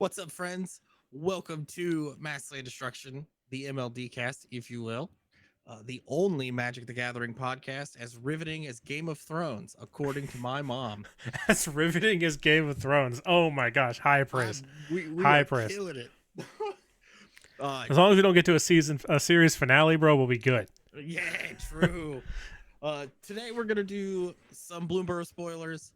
What's up, friends? Welcome to Mass Slay Destruction, the MLD cast, if you will. The only Magic the Gathering podcast as riveting as Game of Thrones, according to my mom. As riveting as Game of Thrones. Oh my gosh, high I, praise, we high are praise. killing it. uh, As long as we don't get to a series finale, bro, we'll be good. yeah, true. Today we're gonna do some Bloomburrow spoilers.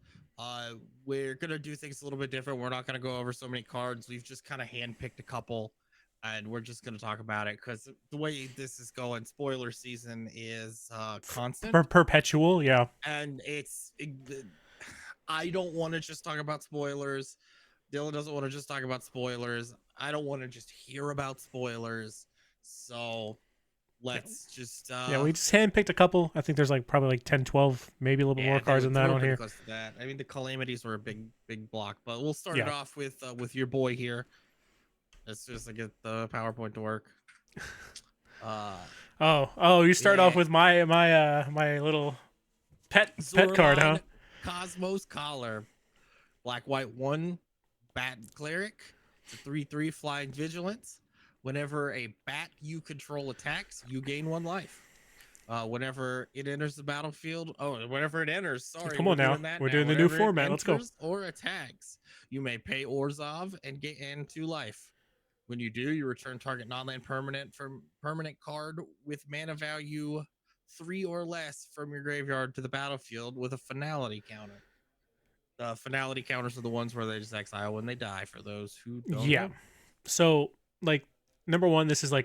We're gonna do things a little bit different. We're not gonna go over so many cards. We've just kind of handpicked a couple, and we're just gonna talk about it because the way this is going, spoiler season is constant, Perpetual, yeah. and I don't want to just talk about spoilers. Dylan doesn't want to just talk about spoilers. I don't want to just hear about spoilers. So let's just Yeah, we just handpicked a couple. I think there's probably 10, 12, maybe a little bit yeah, more cards than they that were on pretty here. close to that. I mean, the calamities were a big block, but we'll start it Yeah. off with your boy here. Let's just get the PowerPoint to work. Uh, Oh, you start off yeah, with my little pet card, huh? Zorolan Cosmos Collar, black white one, bat cleric. It's a 3/3 flying vigilance. Whenever a bat you control attacks, you gain one life. Whenever it enters the battlefield, whenever it enters, sorry, Come we're on now, doing that we're now. doing the new Whenever it format. Let's go. enters or attacks, you may pay Orzov and get in 2 life. When you do, you return target non-land permanent from permanent card with mana value 3 or less from your graveyard to the battlefield with a finality counter. The finality counters are the ones where they just exile when they die. For those who don't Yeah. know, So number one, this is a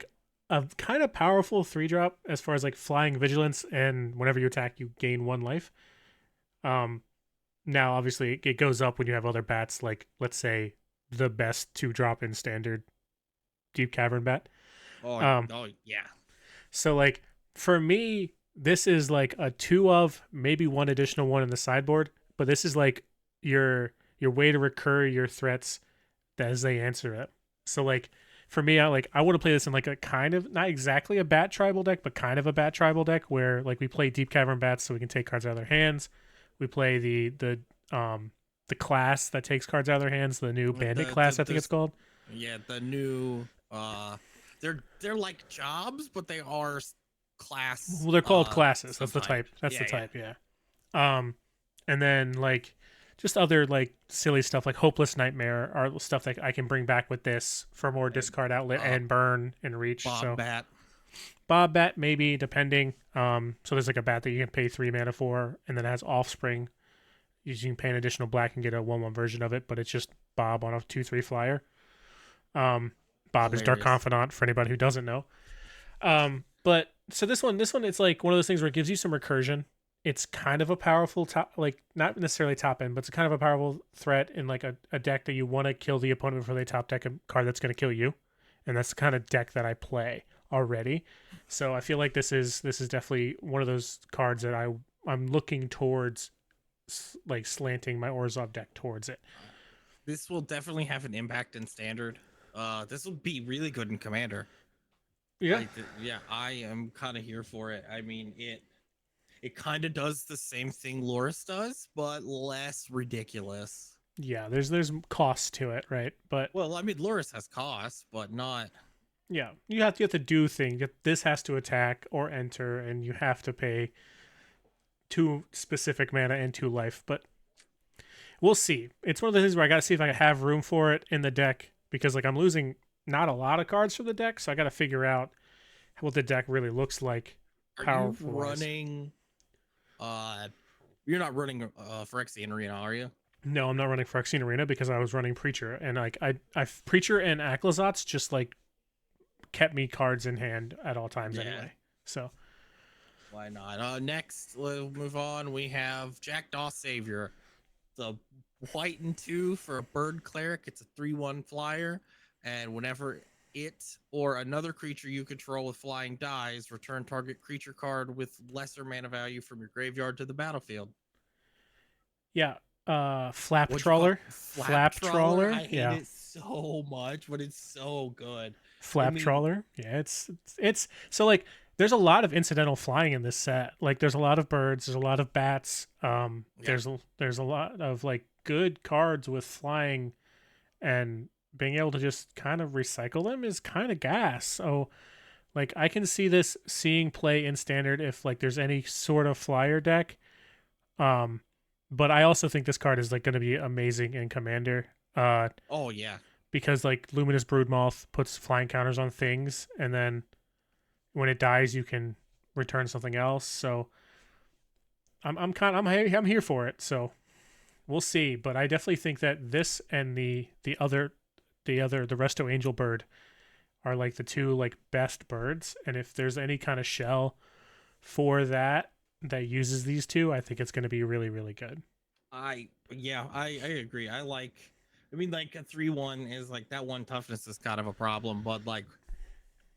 kind of powerful 3-drop as far as flying vigilance, and whenever you attack, you gain one life. Now obviously it goes up when you have other bats, like let's say the best 2-drop in standard Deep Cavern Bat. oh, Um, oh yeah, so for me, this is a two of maybe one additional one in the sideboard, but this is your way to recur your threats as they answer it. So for me, I want to play this in a kind of not exactly a bat tribal deck, but kind of a bat tribal deck where we play Deep Cavern Bats so we can take cards out of their hands. We play the class that takes cards out of their hands, the new bandit class, I think it's called. yeah, the new they're like jobs, but they are class. Well, they're called classes. That's the Subtype. type. That's Yeah, the yeah. type. Yeah. And then just other silly stuff like Hopeless Nightmare are stuff that I can bring back with this for more discard outlet and burn and reach. Bob So Bat. Bob Bat maybe depending. So there's a bat that you can pay 3 mana for, and then it has Offspring. You can pay an additional black and get a 1/1 version of it, but it's just Bob on a 2/3 flyer. Bob is Dark Hilarious. Confidant for anybody who doesn't know. But so this one, it's one of those things where it gives you some recursion. It's kind of a powerful top, not necessarily top end, but it's kind of a powerful threat in a deck that you want to kill the opponent before they top deck a card that's going to kill you, and that's the kind of deck that I play already. So I feel like this is definitely one of those cards that I'm looking towards, slanting my Orzhov deck towards it. This will definitely have an impact in standard. This will be really good in Commander. Yeah. Yeah, I am kind of here for it. I mean, it kind of does the same thing Loris does, but less ridiculous. Yeah, there's cost to it, right? But Well, I mean, Loris has costs, but not. yeah, you have to do things. This has to attack or enter, and you have to pay 2 specific mana and 2 life. But we'll see. It's one of the things where I got to see if I have room for it in the deck, because I'm losing not a lot of cards from the deck, so I got to figure out what the deck really looks like. Are you running? You're not running Phyrexian Arena, are you? No, I'm not running Phyrexian Arena because I was running Preacher, and I Preacher and Aclazotz just kept me cards in hand at all times anyway. So why not? Next, we'll move on. We have Jackdaw Savior, the white and 2 for a bird cleric. It's a 3/1 flyer, and whenever it or another creature you control with flying dies, return target creature card with lesser mana value from your graveyard to the battlefield. yeah, Flap Trawler. Flap Trawler. I hate yeah. it so much, but it's so good. Flap Trawler. Yeah, it's so there's a lot of incidental flying in this set. There's a lot of birds, there's a lot of bats. There's a lot of good cards with flying, and being able to just kind of recycle them is kind of gas. So like I can see this seeing play in standard if like there's any sort of flyer deck. Um, but I also think this card is like going to be amazing in commander. Oh yeah. Because like Luminous Broodmoth puts flying counters on things, and then when it dies, you can return something else. So I'm here for it. So we'll see. But I definitely think that this and the Resto Angel Bird are like the two like best birds. And if there's any kind of shell for that uses these two, I think it's going to be really, really good. I agree. I mean, like a 3/1 is like that one toughness is kind of a problem, but like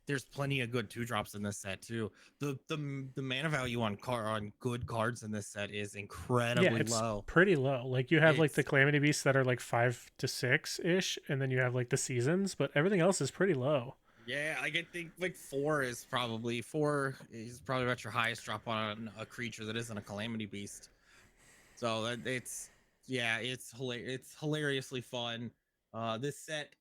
there's plenty of good 2 drops in this set too. The mana value on good cards in this set is Yeah, incredibly it's low. pretty low. Like you have like the It's Calamity Beasts that are like 5 to 6 ish, and then you have like the seasons, but everything else is pretty low. Yeah, I think like 4 is probably about your highest drop on a creature that isn't a Calamity Beast. So it's yeah, it's hilariously fun. This set,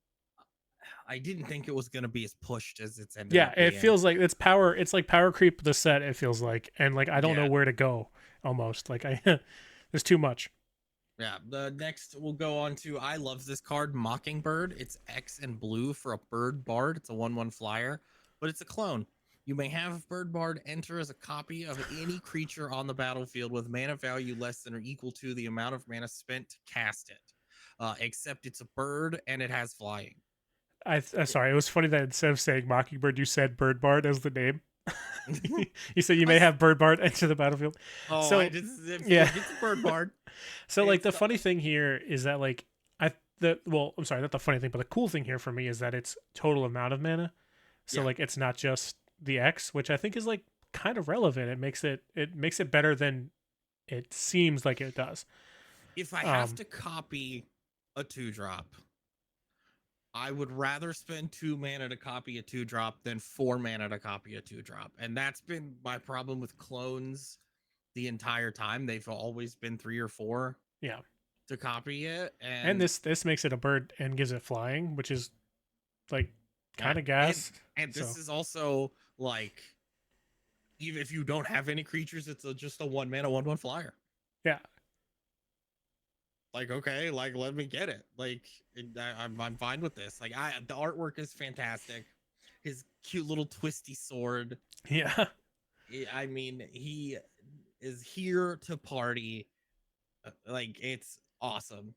I didn't think it was gonna be as pushed as it's ended Yeah, up it being. feels like it's power. It's like power creep the set. It feels like, and like I don't know Yeah, where to go. Almost like I, there's too much. yeah. The next we'll go on to, I love this card, Mockingbird. It's X and blue for a bird bard. It's a 1/1 flyer, but it's a clone. You may have Bird Bard enter as a copy of any creature on the battlefield with mana value less than or equal to the amount of mana spent to cast it, except it's a bird and it has flying. Sorry, it was funny that instead of saying Mockingbird, you said Bird Bard as the name. You said you I may s- have Bird Bard enter the battlefield. oh, I So just yeah, it's a Bird Bard. so like It's the funny thing here is that like I'm sorry, not the funny thing, but the cool thing here for me is that it's total amount of mana. So yeah. like it's not just the X, which I think is like kind of relevant. It makes it better than it seems like it does. If I have Um, to copy a 2 drop, I would rather spend 2 mana to copy a 2 drop than 4 mana to copy a 2 drop. And that's been my problem with clones the entire time. They've always been 3 or 4 yeah, to copy it. and And this makes it a bird and gives it flying, which is like yeah, kind of and gas. and So this is also like, even if you don't have any creatures, it's just a 1 mana 1/1 flyer. yeah, Like, okay, like let me get it. Like I'm fine with this. Like the artwork is fantastic. His cute little twisty sword. yeah, I mean, he is here to party. Like it's awesome.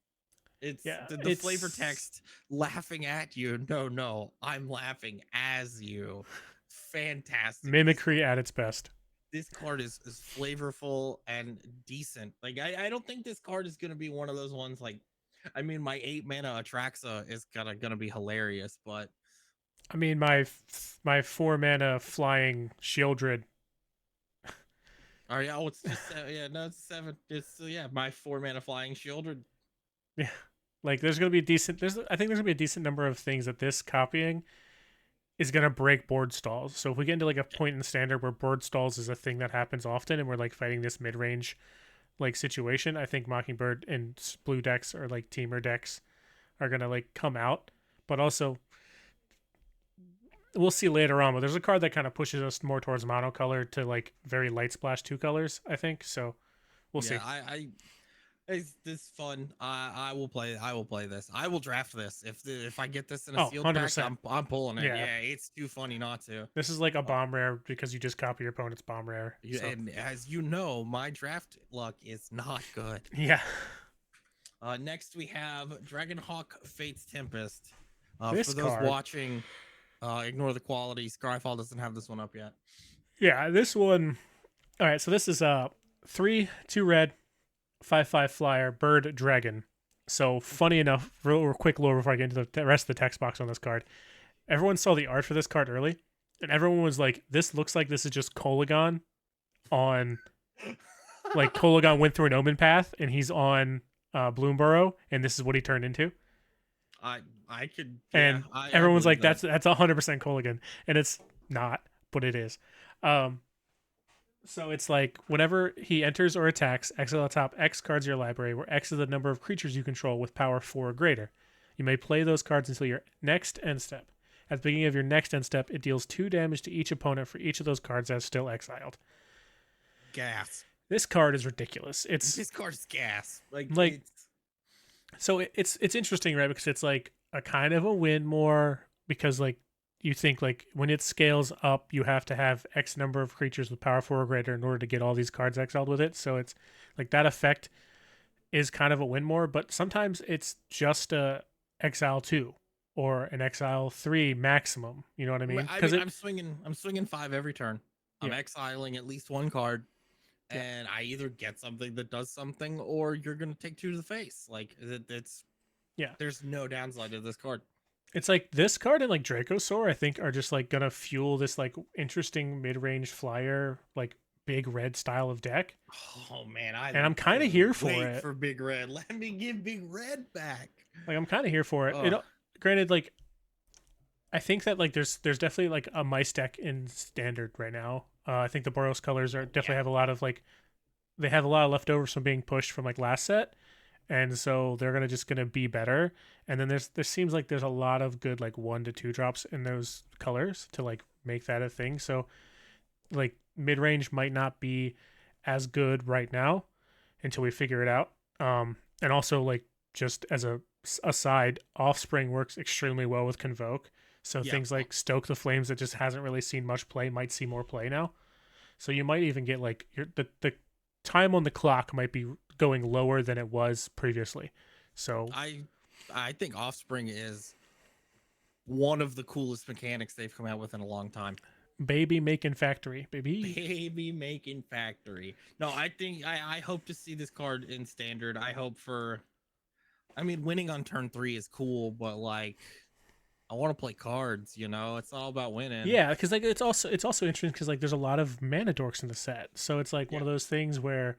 It's yeah. the flavor It's text laughing at you. No, I'm laughing as you. Fantastic. mimicry at its best. This card is flavorful and decent. Like I don't think this card is gonna be one of those ones like, I mean, my 8 mana Atraxa is gonna be hilarious, but I mean, my 4 mana flying Shieldred. all right, oh, it's just yeah, no, it's 7. It's yeah, my 4 mana flying shield. Yeah, like there's gonna be a decent. I think there's gonna be a decent number of things that this copying is gonna break board stalls. So if we get into like a point in the standard where board stalls is a thing that happens often, and we're like fighting this mid range like situation, I think Mockingbird and blue decks or like teamer decks are gonna like come out. But also we'll see later on. But there's a card that kind of pushes us more towards monocolor to like very light splash 2 colors. I think so. We'll see. Yeah, it's this fun. I will play. I will play this. I will draft this if I get this in a Oh, sealed pack. 100%. I'm pulling it. Yeah. Yeah, it's too funny not to. This is like a Uh, bomb rare because you just copy your opponent's bomb rare. So and as you know, my draft luck is not good. yeah. Next we have Dragonhawk Fate's Tempest. This For those card. watching, ignore the quality. Skyfall doesn't have this one up yet. Yeah, this one. All right, so this is 3/2 red, 5/5 flyer, bird dragon. So funny enough, real quick lore before I get into the rest of the text box on this card. Everyone saw the art for this card early, and everyone was like, "This looks like this is just Kolagon on like Kolagon went through an omen path, and he's on Bloomburrow, and this is what he turned into." I could, yeah, And I everyone's believe like, that. "That's 100% Kolagon," and it's not, but it is. Um, So it's like whenever he enters or attacks, exile the top X cards of your library, where X is the number of creatures you control with power 4 or greater. You may play those cards until your next end step. At the beginning of your next end step, it deals 2 damage to each opponent for each of those cards that's still exiled. Gas. This card is ridiculous. This card's gas. Like it's so it's interesting, right? Because it's like a kind of a win more because like you think like when it scales up, you have to have X number of creatures with power 4 or greater in order to get all these cards exiled with it. So it's like that effect is kind of a win more, but sometimes it's just a exile 2 or an exile 3 maximum. You know what I mean? Because I'm swinging 5 every turn. I'm Yeah. exiling at least 1 card, Yeah. and I either get something that does something, or you're gonna take 2 to the face. Like it's There's no downside to this card. It's like this card and like Dracosaur, I think, are just like gonna fuel this like interesting mid-range flyer, like big red style of deck. Oh man, I'm kind of here for it. For Big Red, let me give Big Red back. Like I'm kind of here for it. It. Granted, like I think that like there's definitely like a mice deck in standard right now. I think the Boros colors are definitely have a lot of like they have a lot of leftovers from being pushed from like last set. And so they're gonna be better. And then there seems like there's a lot of good like 1 to 2 drops in those colors to like make that a thing. So like mid range might not be as good right now until we figure it out. And also like just as a aside, Offspring works extremely well with Convoke. So things like Stoke the Flames that just hasn't really seen much play might see more play now. So you might even get like the time on the clock might be going lower than it was previously. So I think Offspring is one of the coolest mechanics they've come out with in a long time. Baby making factory, baby making factory. No, I think I hope to see this card in standard. Winning on turn 3 is cool, but like I want to play cards, you know. It's all about winning. Yeah, because like it's also interesting because like there's a lot of mana dorks in the set, so it's like one of those things where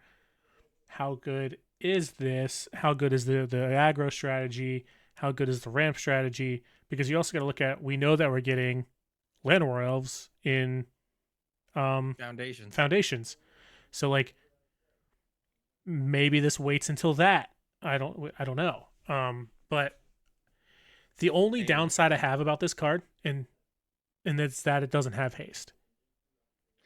how good is this? How good is the aggro strategy? How good is the ramp strategy? Because you also got to look at, we know that we're getting Llanowar Elves in Foundations. So like maybe this waits until that. I don't know. But the only downside I have about this card and it's that it doesn't have haste.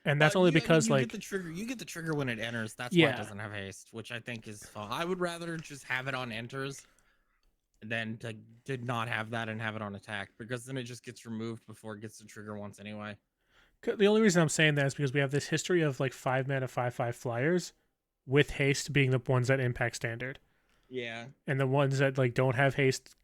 And that's only because you get the trigger when it enters. That's why it doesn't have haste, which I think is fun. I would rather just have it on enters than to not have that and have it on attack, because then it just gets removed before it gets the trigger once anyway. The only reason I'm saying that is because we have this history of like 5 mana 5/5 flyers with haste being the ones that impact standard. Yeah. And the ones that like don't have haste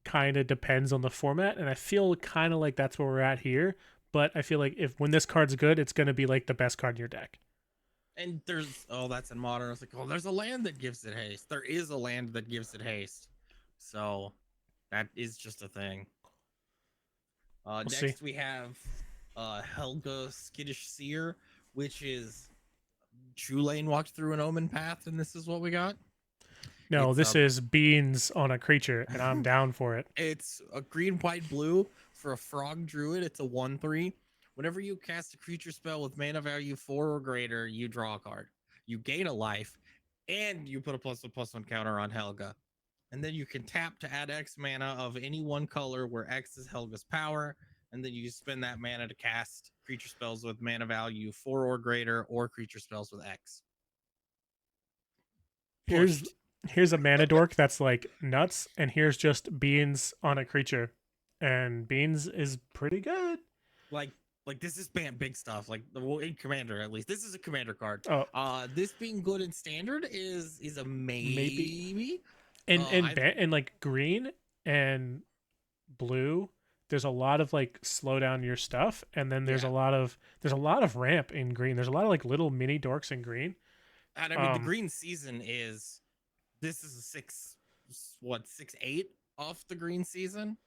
kind of depends on the format, and I feel kind of like that's where we're at here. But I feel like when this card's good, it's going to be like the best card in your deck. And that's in modern. It's like, there's a land that gives it haste. There is a land that gives it haste. So that is just a thing. Next we have Helga Skittish Seer, which is True Lane walked through an Omen Path, and this is what we got. No, this is beans on a creature, and I'm down for it. It's a green, white, blue for a frog druid. It's a 1/3. Whenever you cast a creature spell with mana value 4 or greater, you draw a card. You gain a life, and you put a +1/+1 counter on Helga. And then you can tap to add X mana of any one color where X is Helga's power, and then you spend that mana to cast creature spells with mana value 4 or greater, or creature spells with X. Here's a mana dork that's like nuts, and here's just beans on a creature, and beans is pretty good. Like this is big stuff. Like in Commander, at least this is a Commander card. This being good in Standard is a maybe. And like green and blue, there's a lot of like slow down your stuff, and then there's a lot of ramp in green. There's a lot of like little mini dorks in green. And the green season is. This is a 6/8 off the green season.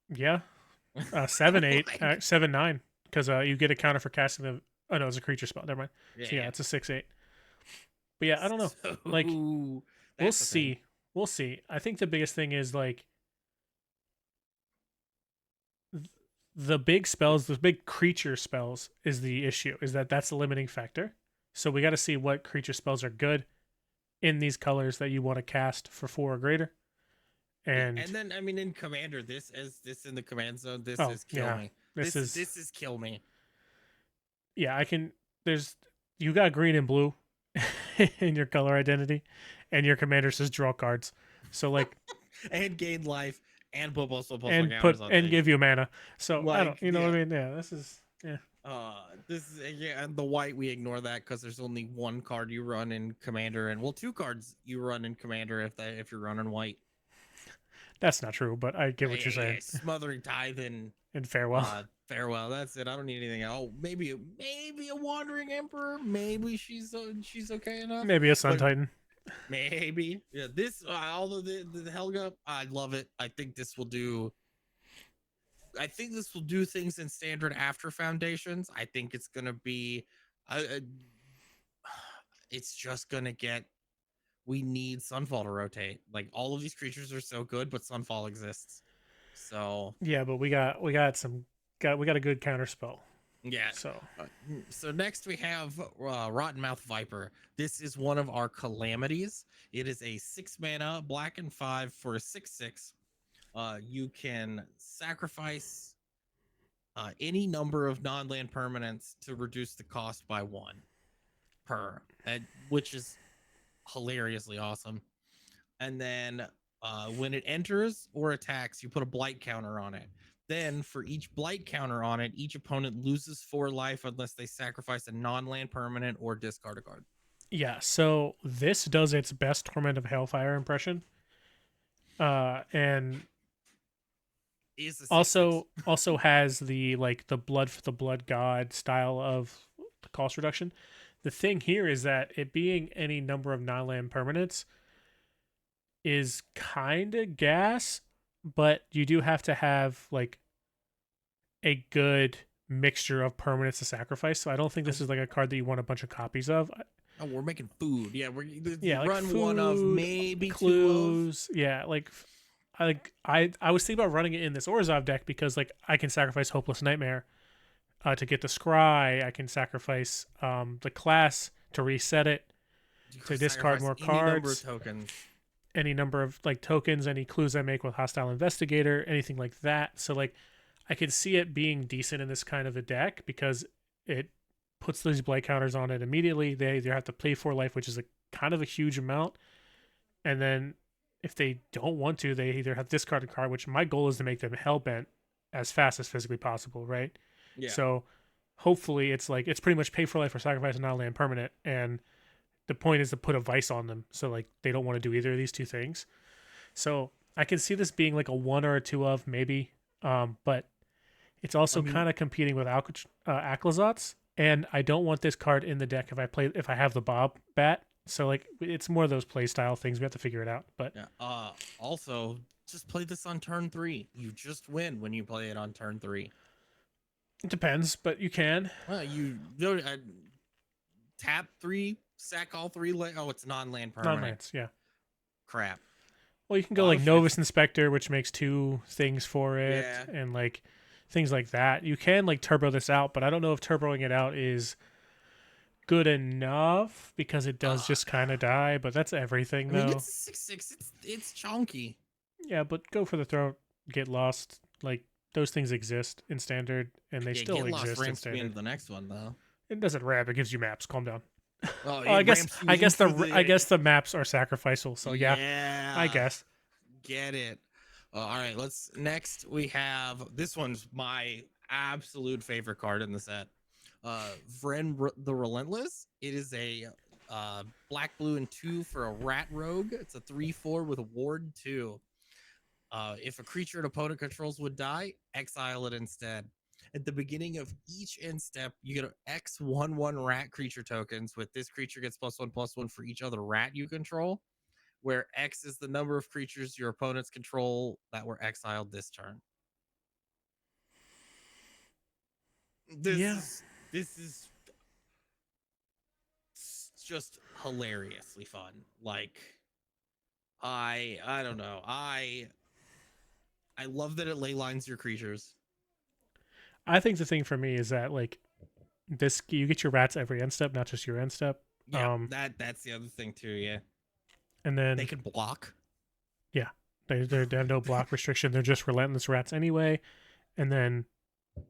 Yeah, 7/8, 7/9, because you get a counter for casting the. Oh no, it's a creature spell. Never mind. Yeah, it's a 6/8. But yeah, I don't know. So, like, we'll see. We'll see. I think the biggest thing is like the big spells, the big creature spells, is the issue. That's the limiting factor. So we got to see what creature spells are good in these colors that you want to cast for 4 or greater, And And then I mean in Commander, this in the command zone, this oh is kill yeah, me. this is This is kill me. yeah. I can. There's you got green and blue in your color identity, and your commander says draw cards. So like And gain life and put plus one and counters put on and things. give you mana. So I don't, Like, you know yeah. what I mean? Yeah, this is yeah. This is yeah, and the white we ignore that because there's only one card you run in Commander, and well, two cards you run in Commander if you're running white. That's not true, but I get what you're saying. Smothering Tithe and And farewell. farewell. That's it. I don't need anything else. Oh, maybe a Wandering Emperor. Maybe she's okay enough. Maybe a Sun But Titan. maybe yeah. This although the Helga, I love it. I think this will do. I think this will do things in standard after foundations. I think it's gonna be, it's just gonna get. We need Sunfall to rotate. Like all of these creatures are so good, but Sunfall exists. So Yeah, but we got a good counter spell. yeah. So So next we have Rotten Mouth Viper. This is one of our calamities. It is a 6 mana black and 5 for a 6/6. You can sacrifice any number of non-land permanents to reduce the cost by 1 per, which is hilariously awesome. And then when it enters or attacks, you put a blight counter on it. Then for each blight counter on it, each opponent loses 4 life unless they sacrifice a non-land permanent or discard a card. yeah, so this does its best Torment of Hellfire impression. And Is a 6/6. also has the like the blood for the blood god style of the cost reduction. The thing here is that it being any number of non-land permanents is kind of gas, but you do have to have like a good mixture of permanents to sacrifice. So I don't think this is like a card that you want a bunch of copies of. Oh, we're making food. Yeah, Yeah, like run food, one of, maybe clues. 2 of. Yeah, I was thinking about running it in this Orzhov deck because like I can sacrifice Hopeless Nightmare to get the Scry. I can sacrifice the class to reset it, to discard more cards. Any number of like tokens, any clues I make with Hostile Investigator, anything like that. So like I could see it being decent in this kind of a deck because it puts these blight counters on it immediately. They either have to pay 4 life, which is a kind of a huge amount, and then if they don't want to, they either have discard a card, which my goal is to make them hellbent as fast as physically possible, right? Yeah. So hopefully it's like it's pretty much pay for life or sacrifice a non-land permanent, and the point is to put a vice on them, so like they don't want to do either of these two things. So I can see this being like a 1 or a 2 of maybe, but it's also kind of competing with Aclazotz, and I don't want this card in the deck if I have the Bob Bat. So like it's more of those play style things. We have to figure it out. But yeah. Also, just play this on turn 3. You just win when you play it on turn 3. It depends, but you can. Well, you tap 3, sack all 3. Oh, it's non-land permanent. Non-lands, yeah. Crap. Well, you can go like Novus Inspector, which makes 2 things for it, and like things like that. You can like turbo this out, but I don't know if turboing it out is good enough because it does just kind of die. But that's everything, though. I mean, it's 6/6. It's chunky. Yeah, but go for the throat, get lost. Like those things exist in standard, and they still exist in standard. Into the next one though. It doesn't ramp. It gives you maps. Calm down. Oh, I guess the maps are sacrificial. So yeah, I guess. Get it. All right. Next we have, this one's my absolute favorite card in the set. Vren the Relentless. It is a black, blue, and 2 for a rat rogue. It's a 3/4 with a ward 2. If a creature an opponent controls would die, exile it instead. At the beginning of each end step, you get X1/1 rat creature tokens. With this creature gets +1/+1 for each other rat you control, where X is the number of creatures your opponents control that were exiled this turn. This is just hilariously fun. Like, I don't know. I love that it ley lines your creatures. I think the thing for me is that like this, you get your rats every end step, not just your end step. Yeah, that's the other thing too. Yeah, and then they can block. Yeah, They have no block restriction. They're just relentless rats anyway. And then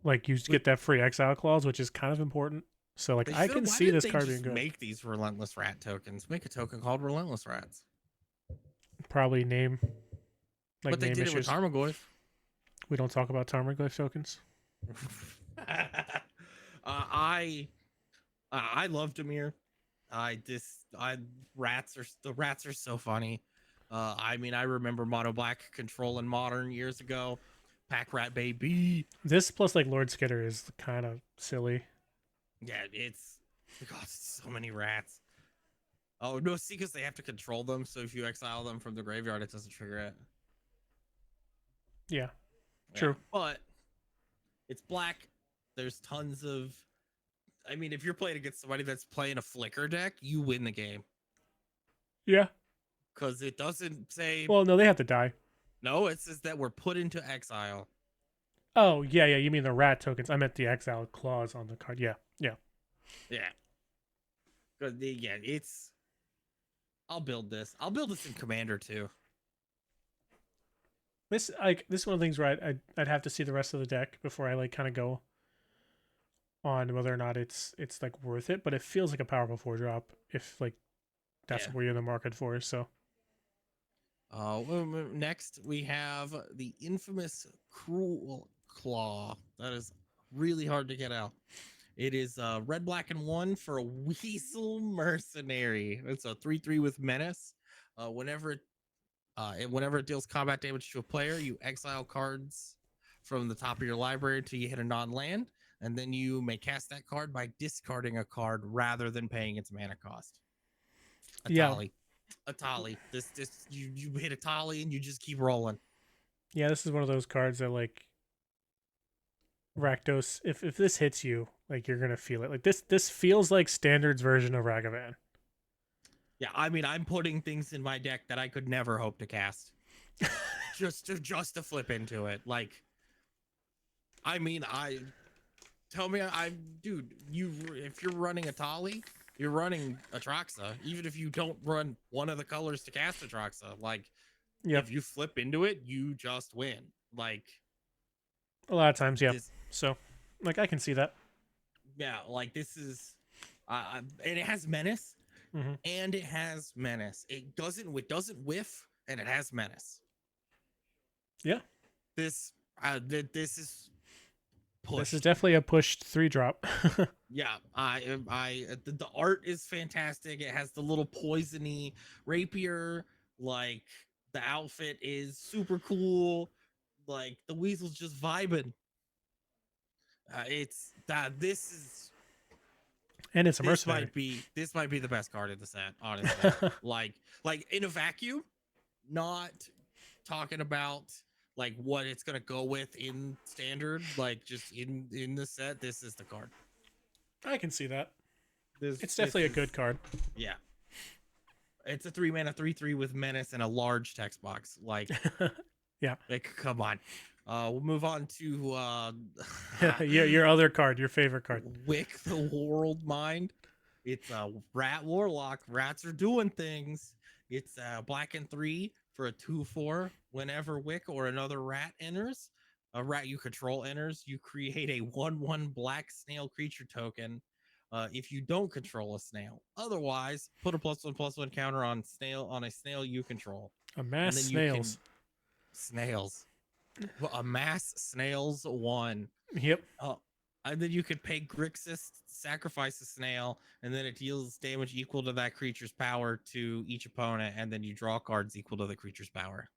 like you get that free exile clause, which is kind of important. So like I can Why see didn't this they card being just good. make these relentless rat tokens? Make a token called relentless rats. Probably name But they name did it with issues. Tarmogoyf. We don't talk about Tarmogoyf tokens. I love Demir. The rats are so funny. I mean, I remember Mono Black controlling Modern years ago. Pack Rat Baby. This plus like Lord Skitter is kind of silly. Yeah, it's so many rats. Oh no, see, because they have to control them. So if you exile them from the graveyard, it doesn't trigger it. Yeah, Yeah, true. but it's black. There's tons of. I mean, if you're playing against somebody that's playing a flicker deck, you win the game Yeah. because it doesn't say. Well, no, they have to die. No, it says that we're put into exile. Oh, yeah, yeah. You mean the rat tokens? I meant the exile clause on the card. Yeah, yeah. Yeah. Because yeah, it's. I'll build this. I'll build this in Commander too. This is one of the things where I'd have to see the rest of the deck before I like kind of go on whether or not it's like worth it. But it feels like a powerful 4-drop if like that's what you're in the market for. So. Next we have the infamous Cruel Claw. That is really hard to get out. It is red, black, and 1 for a Weasel Mercenary. It's a 3/3 with Menace. Whenever it deals combat damage to a player, you exile cards from the top of your library until you hit a non-land, and then you may cast that card by discarding a card rather than paying its mana cost. A tally. This you hit a tally and you just keep rolling. Yeah, this is one of those cards that like Rakdos. If this hits you, like you're gonna feel it. Like this feels like Standard's version of Ragavan. Yeah, I mean, I'm putting things in my deck that I could never hope to cast, just to flip into it. Like, I mean, dude, if you're running a Tali, you're running Atraxa, even if you don't run one of the colors to cast Atraxa. Like, if you flip into it, you just win. Like, a lot of times, yeah. So, like, I can see that. Yeah, like this is, and it has Menace, and it has Menace. It doesn't whiff, and it has Menace. Yeah. This is pushed. This is definitely a pushed 3-drop. Yeah, the art is fantastic. It has the little poisony rapier. Like the outfit is super cool. Like the weasel's just vibing. This is, and it's a mercenary. This might be the best card in the set, honestly. like in a vacuum, not talking about like what it's gonna go with in Standard, like just in the set. This is the card. I can see that. It's definitely a good card. Yeah, it's a 3-mana 3/3 with Menace and a large text box. Like, yeah, like come on. We'll move on to your other card, your favorite card, Wick the World Mind. It's a rat warlock. Rats are doing things. It's black and 3 for a 2/4. Whenever Wick or another rat enters, a rat you control enters, you create a 1/1 black snail creature token. If you don't control a snail, otherwise put a +1/+1 counter on a snail you control. Amass snails. Snails. Amass snails 1. Yep. And then you could pay Grixis, sacrifice a snail, and then it deals damage equal to that creature's power to each opponent, and then you draw cards equal to the creature's power.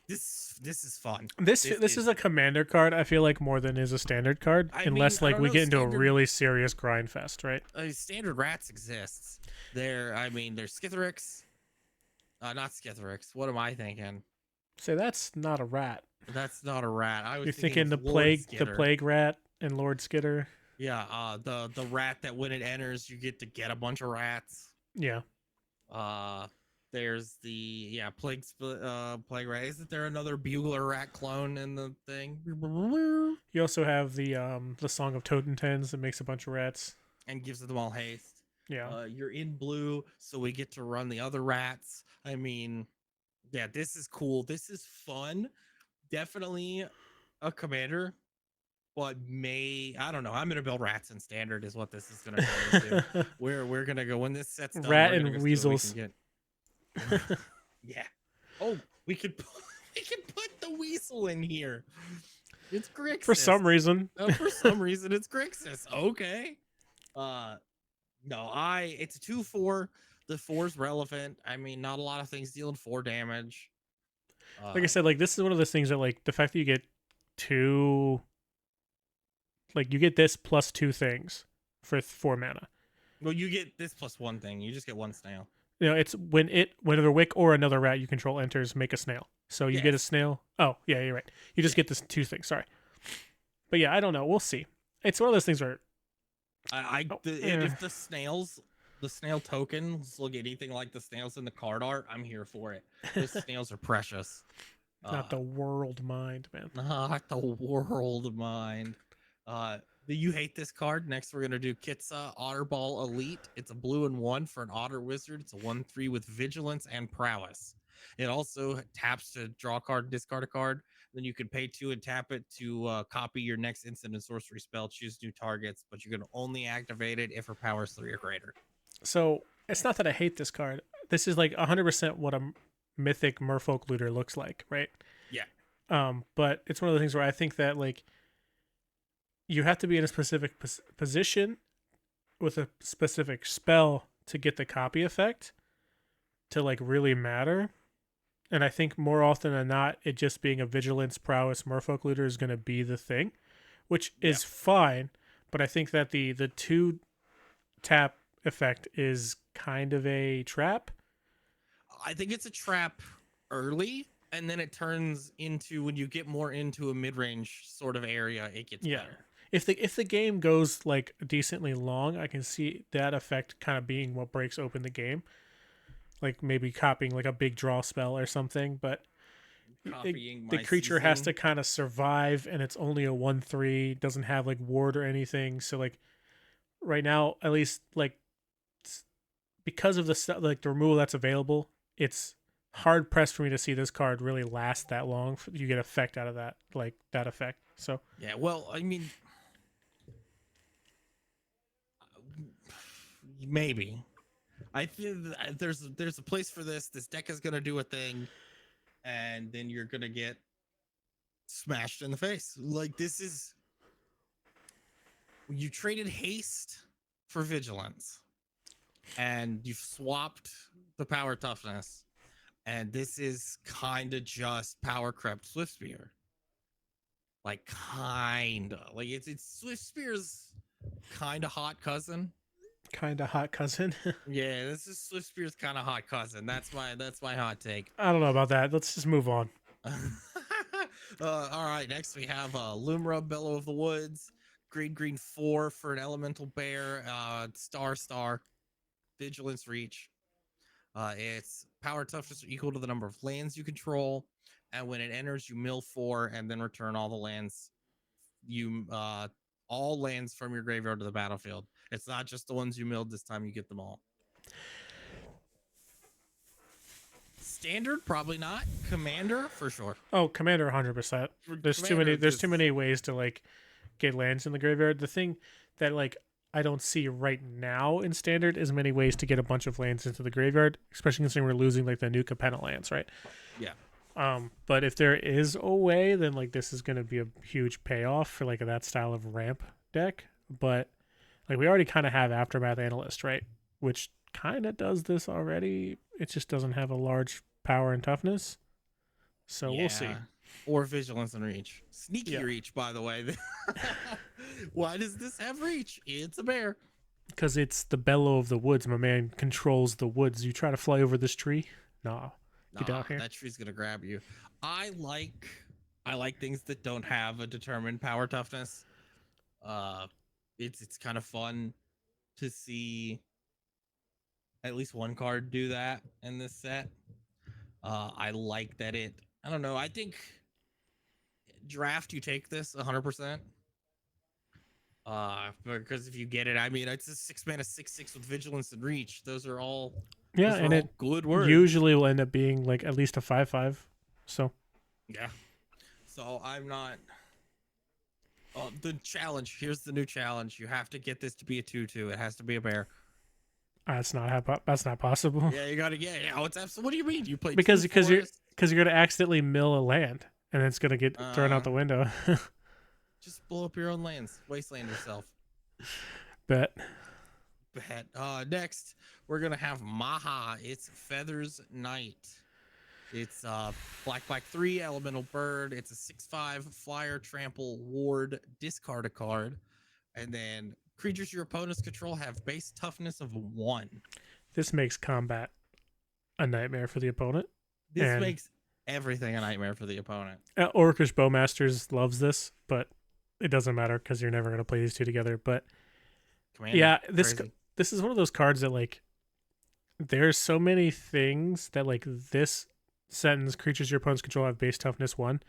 This is fun. This is a commander card, I feel like, more than is a standard card, unless like we get into a really serious grind fest, right? Standard rats exists. There's Skithrix. Not Skithrix. What am I thinking? So that's not a rat. That's not a rat. You're thinking the plague rat and Lord Skitter. Yeah, the rat that when it enters, you get to get a bunch of rats. Yeah. There's the plague rat. Isn't there another bugler rat clone in the thing? You also have the Song of Totentens that makes a bunch of rats and gives them all haste. Yeah. You're in blue, so we get to run the other rats. I mean, Yeah, this is cool. This is fun. Definitely a commander, but I don't know. I'm gonna build rats in standard is what this is gonna turn into. We're gonna go when this set's done, Rat we're gonna go and see what we can weasels. get. Yeah. Oh, we could we can put the weasel in here. It's For Grixis. some reason. For some reason it's Grixis. Okay. Uh no, it's a 2/4. The 4's relevant. I mean, not a lot of things dealing 4 damage. Like I said, like this is one of those things that like the fact that you get two, like you get this plus two things for 4 mana. Well, you get this plus 1 thing. You just get 1 snail. You know, it's when a wick or another rat you control enters, make a snail. So you get a Yes. snail. Oh yeah, you're right. You just get this two things. Sorry, but yeah, I don't know. We'll see. It's one of those things where If the snail tokens look anything like the snails in the card art, I'm here for it. Those snails are precious. not the world mind, man. Not the world mind. You hate this card. Next, we're gonna do Kitsa Otterball Elite. It's a 2/1 for an Otter Wizard. It's a 1/3 with Vigilance and Prowess. It also taps to draw a card, discard a card. Then you can pay 2 and tap it to copy your next instant and sorcery spell. Choose new targets, but you can only activate it if her power is 3 or greater. So it's not that I hate this card. This is like 100% what a mythic Merfolk looter looks like, right? Yeah. But it's one of the things where I think that like you have to be in a specific position with a specific spell to get the copy effect to like really matter. And I think more often than not, it just being a vigilance prowess Merfolk looter is going to be the thing, which is fine. But I think that the two tap effect is kind of a trap. I think it's a trap early, and then it turns into when you get more into a mid-range sort of area, it gets better. If the game goes like decently long, I can see that effect kind of being what breaks open the game. Like maybe copying like a big draw spell or something, but the creature has to kind of survive, and it's only a 1/3, doesn't have like ward or anything. So like right now, at least like because of the like the removal that's available, it's hard pressed for me to see this card really last that long. You get effect out of that, like that effect. So yeah, well, I mean, maybe. I think there's a place for this. This deck is gonna do a thing, and then you're gonna get smashed in the face. Like this is you traded haste for vigilance, and you've swapped the power toughness, and this is kind of just power crept Swift Spear. Like kinda like it's Swift Spear's kind of hot cousin. kind of hot cousin. Yeah, this is Swift Spear's kind of hot cousin. That's my hot take. I don't know about that. Let's just move on. All right, next we have Bloomburrow, Bellow of the Woods, green 4 for an elemental bear, star, vigilance reach. It's power toughness equal to the number of lands you control, and when it enters, you mill 4 and then return all the lands all lands from your graveyard to the battlefield. It's not just the ones you milled this time; you get them all. Standard, probably not. Commander, for sure. Oh, Commander, 100%. There's too many ways to like get lands in the graveyard. The thing that like I don't see right now in Standard is many ways to get a bunch of lands into the graveyard, especially considering we're losing like the new Capenna lands, right? Yeah. But if there is a way, then like this is going to be a huge payoff for like that style of ramp deck. But like we already kind of have Aftermath Analyst, right? Which kind of does this already. It just doesn't have a large power and toughness. So we'll see. Or vigilance and reach. Sneaky reach, by the way. Why does this have reach? It's a bear. Because it's the Bellow of the Woods. My man controls the woods. You try to fly over this tree? Nah. Get down here. That tree's gonna grab you. I like things that don't have a determined power toughness. It's kind of fun to see at least one card do that in this set. I like that I don't know. I think draft you take this 100%. Because if you get it, I mean, it's a 6 mana 6/6 with vigilance and reach. Yeah, Those are and it all good words. usually will end up being like at least a 5/5. So Yeah. So I'm not. The challenge. Here's the new challenge. You have to get this to be a 2/2. It has to be a bear. that's not possible. Yeah, you gotta get. Yeah, it's absolutely. What do you mean? You play two because you're forests? gonna accidentally mill a land and it's gonna get thrown out Uh, the window. just blow up your own lands. Wasteland yourself. But Bet. Next we're gonna have Maha. It's Feathers Knight. It's black 3 elemental bird. It's a 6/5 flyer trample ward. Discard a card, and then creatures your opponents control have base toughness of 1. this makes combat a nightmare for the opponent. This And makes everything a nightmare for the opponent. Orcish Bowmasters loves this, but it doesn't matter because you're never gonna play these two together. But Commander, yeah, crazy. this is one of those cards that like there's so many things that like this sentence creatures your opponents control have base toughness 1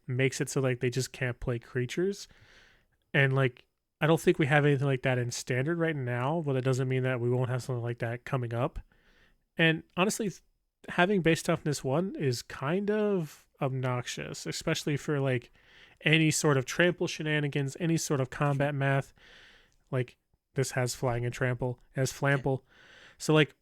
makes it so like they just can't play creatures. And like I don't think we have anything like that in standard right now, but it doesn't mean that we won't have something like that coming up. And honestly, having base toughness 1 is kind of obnoxious, especially for like any sort of trample shenanigans, any sort of combat math. Like this has flying and trample, it has flample. So like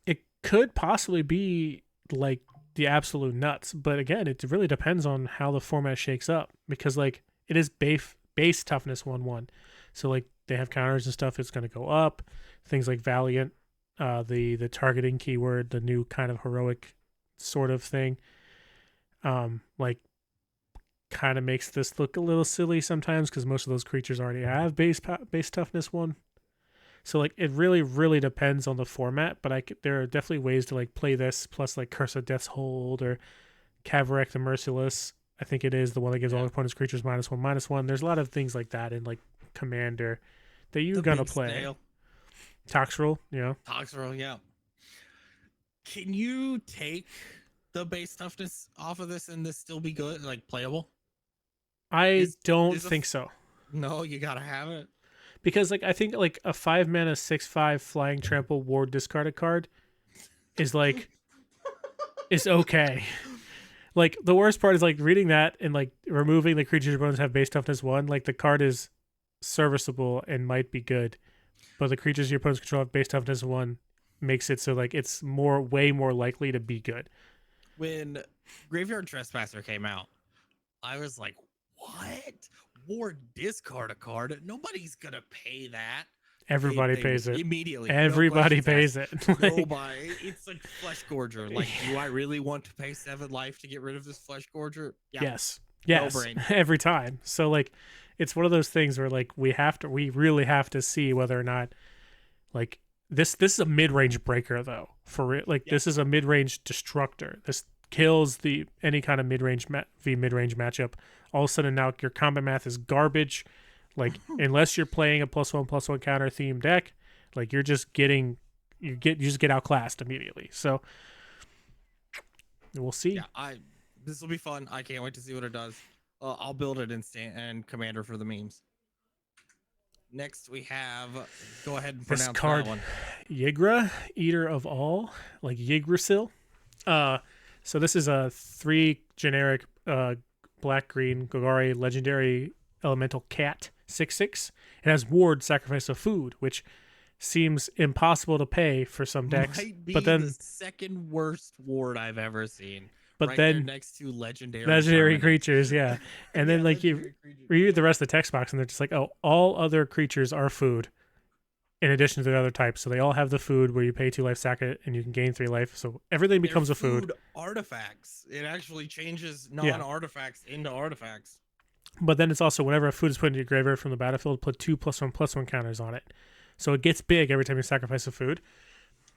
it could possibly be like the absolute nuts, but again, it really depends on how the format shakes up because like it is base toughness 1/1. So like they have counters and stuff, it's going to go up. Things like Valiant, the targeting keyword, the new kind of heroic sort of thing, like kind of makes this look a little silly sometimes because most of those creatures already have base toughness 1. So like it really depends on the format, but there are definitely ways to like play this plus like Curse of Death's Hold or Kavarek the Merciless. I think it is the one that gives all opponents creatures -1/-1. There's a lot of things like that in like Commander that you're The gonna big play. snail. Toxrill, you know. Toxrill, yeah. Can you take the base toughness off of this and this still be good, like playable? I don't Is think so. No, you gotta have it. Because like I think like a 5 mana 6/5 flying trample ward discarded card is like is okay. Like the worst part is like reading that and like removing the creatures your opponents have base toughness 1. Like the card is serviceable and might be good, but the creatures your opponents control have base toughness 1 makes it so like it's way more likely to be good. When Graveyard Trespasser came out, I was like, "What? Ward discard a card? Nobody's gonna pay that." Everybody pays it. Immediately. Everybody no pays it. Nobody. It's like Flesh Gorger. Like, do I really want to pay 7 life to get rid of this Flesh Gorger? Yeah. Yes. No brain. Every time. So like it's one of those things where like we really have to see whether or not like this is a mid-range breaker though. This is a mid-range destructor. This kills the any kind of mid-range mid-range matchup. All of a sudden now your combat math is garbage. Like unless you're playing a +1/+1 counter theme deck, like you just get outclassed immediately. So we'll see. Yeah, this will be fun. I can't wait to see what it does. I'll build it and Commander for the memes. Next we have, go ahead and pronounce this card, that one. Ygra, Eater of All, like Yggdrasil. So this is a 3 generic black-green Golgari legendary elemental cat 6/6. It has ward sacrifice of food, which seems impossible to pay for some decks. Might be but then the second worst ward I've ever seen. But right then there next to legendary creatures, yeah. And then like you read the rest of the text box and they're just like, oh, all other creatures are food in addition to the other types. So they all have the food where you pay 2 life, sack it, and you can gain 3 life. So everything becomes a food. Artifacts. It actually changes non-artifacts into artifacts. But then it's also whenever a food is put into your graveyard from the battlefield, put 2 +1/+1 counters on it. So it gets big every time you sacrifice a food.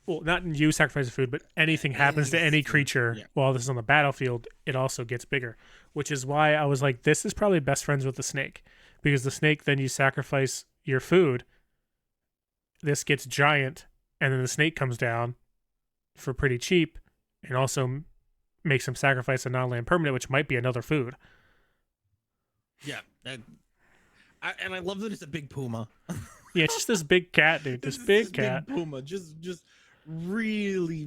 Well, not you sacrifice a food, but anything happens to any creature while this is on the battlefield, it also gets bigger. Which is why I was like, this is probably best friends with the snake. Because the snake, then you sacrifice your food, this gets giant, and then the snake comes down for pretty cheap, and also makes him sacrifice a non-land permanent, which might be another food. Yeah. And I love that it's a big puma. Yeah, it's just this big cat, dude. This big cat. Big puma. Just really,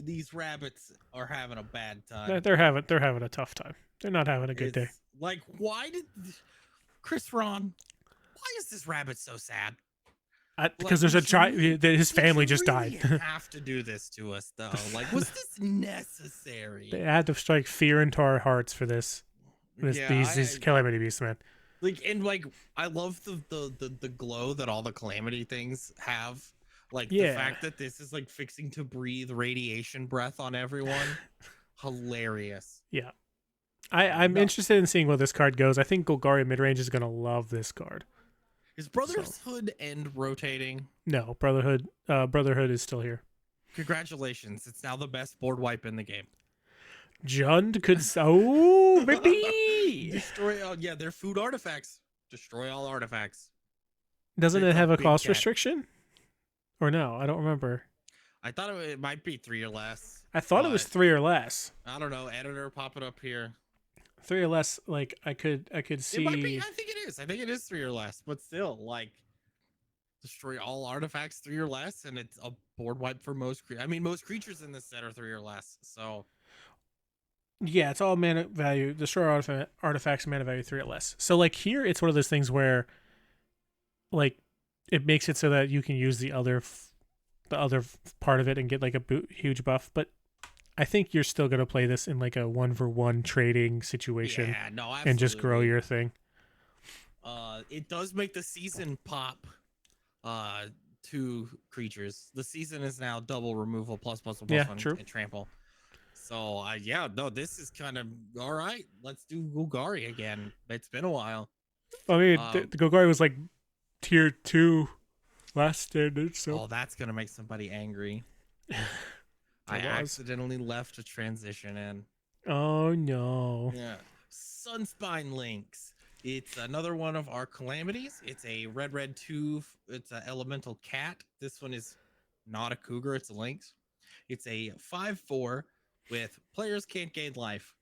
these rabbits are having a bad time. They're having a tough time. They're not having a good day. Like, why did Chris Ron? Why is this rabbit so sad? Because there's a giant. His family just died. Have to do this to us though. Like, was this necessary? They had to strike fear into our hearts for this. These calamity beasts, man. Like, I love the glow that all the calamity things have. Like the fact that this is like fixing to breathe radiation breath on everyone. Hilarious. Yeah. I'm interested in seeing where this card goes. I think Golgari midrange is gonna love this card. Is Brotherhood end rotating? No, Brotherhood is still here. Congratulations. It's now the best board wipe in the game. Jund could baby. Destroy all they're food artifacts. Destroy all artifacts. Doesn't it have a cost restriction? Or no, I don't remember. I thought it might be 3 or less. I thought it was 3 or less. I don't know. Editor, pop it up here. 3 or less, like I could see. It might be. I think it is. I think it is 3 or less. But still, like, destroy all artifacts 3 or less, and it's a board wipe for most. Most creatures in this set are 3 or less. So. Yeah, it's all mana value. Destroy artifacts mana value 3 or less. So like here, it's one of those things where, like, it makes it so that you can use the other part of it and get like a huge buff, but I think you're still gonna play this in like a 1-for-1 trading situation. Yeah, no, absolutely. And just grow your thing. It does make the season pop. 2 creatures. The season is now double removal plus one true. and trample. So this is kind of all right. Let's do Golgari again. It's been a while. I mean, the Golgari was like tier 2 last standard. So that's gonna make somebody angry. I accidentally left a transition in. Oh no. Yeah. Sunspine Lynx. It's another one of our calamities. It's a red 2. It's an elemental cat. This one is not a cougar, it's a lynx. It's a 5/4 with players can't gain life.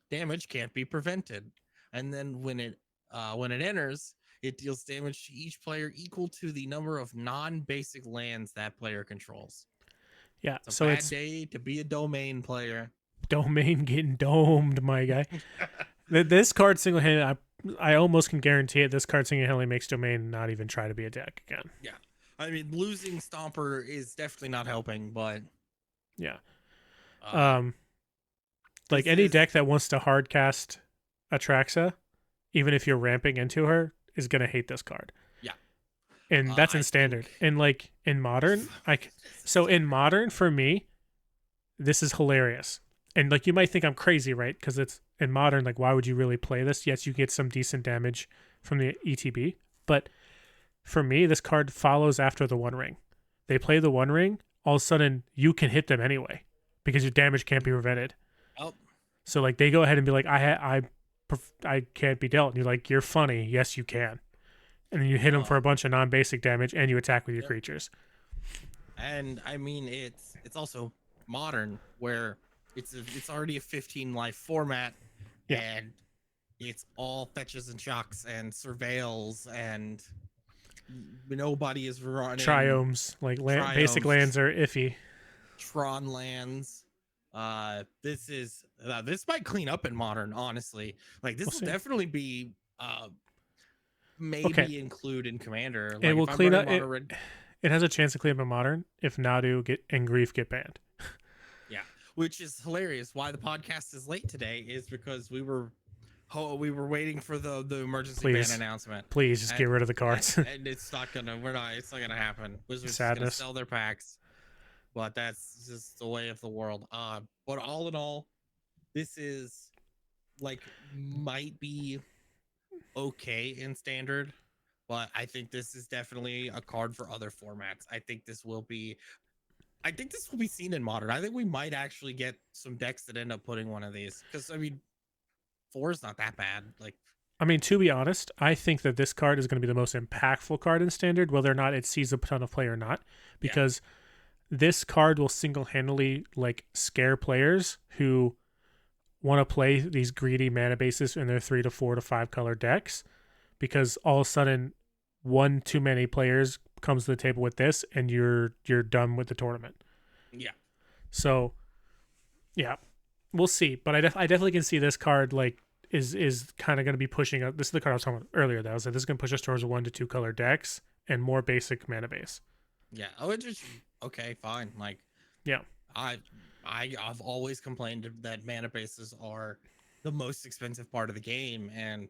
Damage can't be prevented. And then when it enters, it deals damage to each player equal to the number of non-basic lands that player controls. Yeah, it's a bad day to be a domain player. Domain getting domed, my guy. This card single-handed, I almost can guarantee it. This card single-handedly makes domain not even try to be a deck again. Yeah, I mean, losing Stomper is definitely not helping, but yeah, like any deck that wants to hardcast Atraxa, even if you're ramping into her, is gonna hate this card. Yeah, and that's in standard. And like in modern, in modern for me, this is hilarious. And like you might think I'm crazy, right? Because it's in modern. Like, why would you really play this? Yes, you get some decent damage from the ETB, but for me, this card follows after the One Ring. They play the One Ring, all of a sudden you can hit them anyway because your damage can't be prevented. Oh. So like they go ahead and be like, I can't be dealt. And you're like, you're funny. Yes, you can. And then you hit them for a bunch of non-basic damage and you attack with your creatures. And I mean, it's also modern where it's already a 15 life format, and it's all fetches and shocks and surveils, and nobody is running triomes. Like basic lands are iffy. Tron lands. This might clean up in modern, honestly. Like this will definitely be maybe include in Commander. Like, it will clean up. It has a chance to clean up in modern if Nadu and Grief get banned. Yeah, which is hilarious. Why the podcast is late today is because we were waiting for the emergency ban announcement. Please just get rid of the cards. and it's not gonna happen. Wizards are gonna sell their packs. But that's just the way of the world. But all in all, this is like might be okay in standard, but I think this is definitely a card for other formats. I think this will be seen in modern. I think we might actually get some decks that end up putting one of these, because I mean, 4 is not that bad. Like, I mean, to be honest, I think that this card is going to be the most impactful card in standard, whether or not it sees a ton of play or not, because this card will single-handedly like scare players who want to play these greedy mana bases in their 3 to 4 to 5 color decks, because all of a sudden one too many players comes to the table with this and you're done with the tournament. Yeah. So yeah, we'll see. But I definitely can see this card like is kind of going to be pushing up. This is the card I was talking about earlier. That I was like, this is going to push us towards a 1 to 2 color decks and more basic mana base. Yeah. Oh, it just okay, fine. Like, Yeah. I I've always complained that mana bases are the most expensive part of the game, and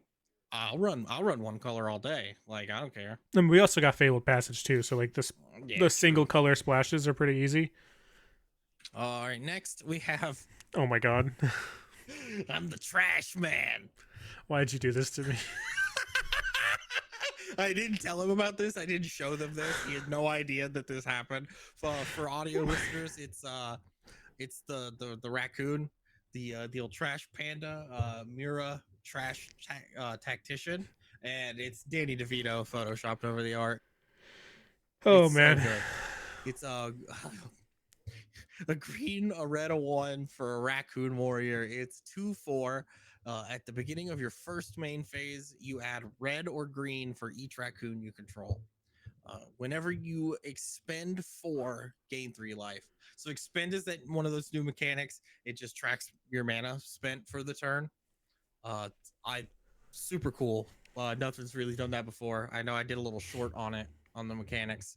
I'll run one color all day. Like, I don't care. And we also got Fabled Passage too. So like this, Yeah, the single true. color splashes are pretty easy. All right, next we have Oh my god. I'm the trash man. Why'd you do this to me? I didn't tell him about this. I didn't show them this. He had no idea that this happened. For audio listeners, it's the raccoon, the old trash panda, Mira tactician, and it's Danny DeVito photoshopped over the art. Oh It's man. so good. It's a green, a red, a one for a raccoon warrior. It's 2/4. At the beginning of your first main phase, you add red or green for each raccoon you control. Whenever you expend 4, gain 3 life. So expend is that one of those new mechanics. It just tracks your mana spent for the turn. Uh, I super cool. Nothing's really done that before. I know I did a little short on it on the mechanics.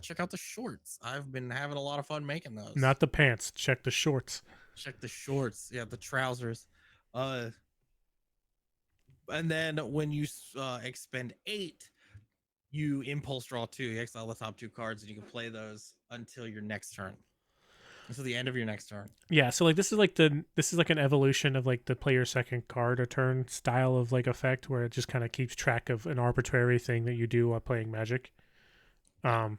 Check out the shorts. I've been having a lot of fun making those. Not the pants. Check the shorts. Check the shorts. Yeah, the trousers. Uh, and then when you expend 8, you impulse draw 2. You exile the top 2 cards, and you can play those until your next turn. Until the end of your next turn. Yeah, so like this is like an evolution of like the play your second card a turn style of like effect where it just kind of keeps track of an arbitrary thing that you do while playing Magic. And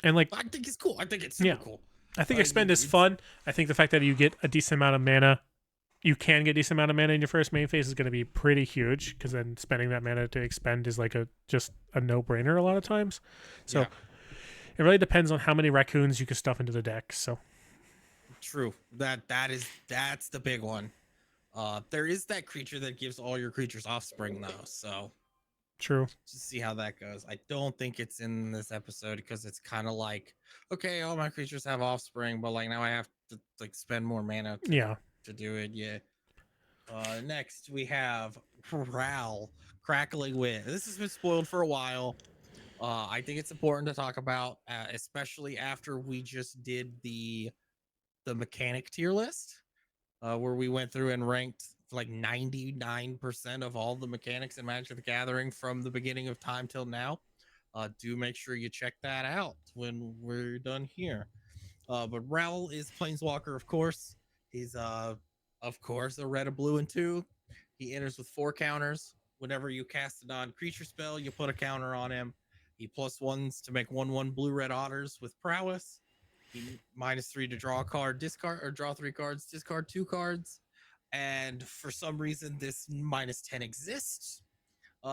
like I think it's cool. I think it's yeah, super cool. I think expend is fun. I think the fact that you get a decent amount of mana, you can get a decent amount of mana in your first main phase is going to be pretty huge because then spending that mana to expend is like just a no brainer a lot of times. So Yeah. it really depends on how many raccoons you can stuff into the deck. So True. That's the big one. There is that creature that gives all your creatures offspring though, so true. just see how that goes. I don't think it's in this episode because it's kind of like, okay, all my creatures have offspring, but like now I have to like spend more mana Yeah. to do it. Yeah. Next we have Prowl, Crackling Wind. This has been spoiled for a while. I think it's important to talk about, especially after we just did the mechanic tier list, where we went through and ranked like 99% of all the mechanics in Magic the Gathering from the beginning of time till now. Do make sure you check that out when we're done here. But Raoul is Planeswalker, of course. He's of course a red, a blue, and 2. He enters with 4 counters. Whenever you cast a non-creature spell, you put a counter on him. He +1s to make 1/1 blue-red otters with prowess. He -3 to draw a card, discard, or draw 3 cards, discard 2 cards. And for some reason, this -10 exists.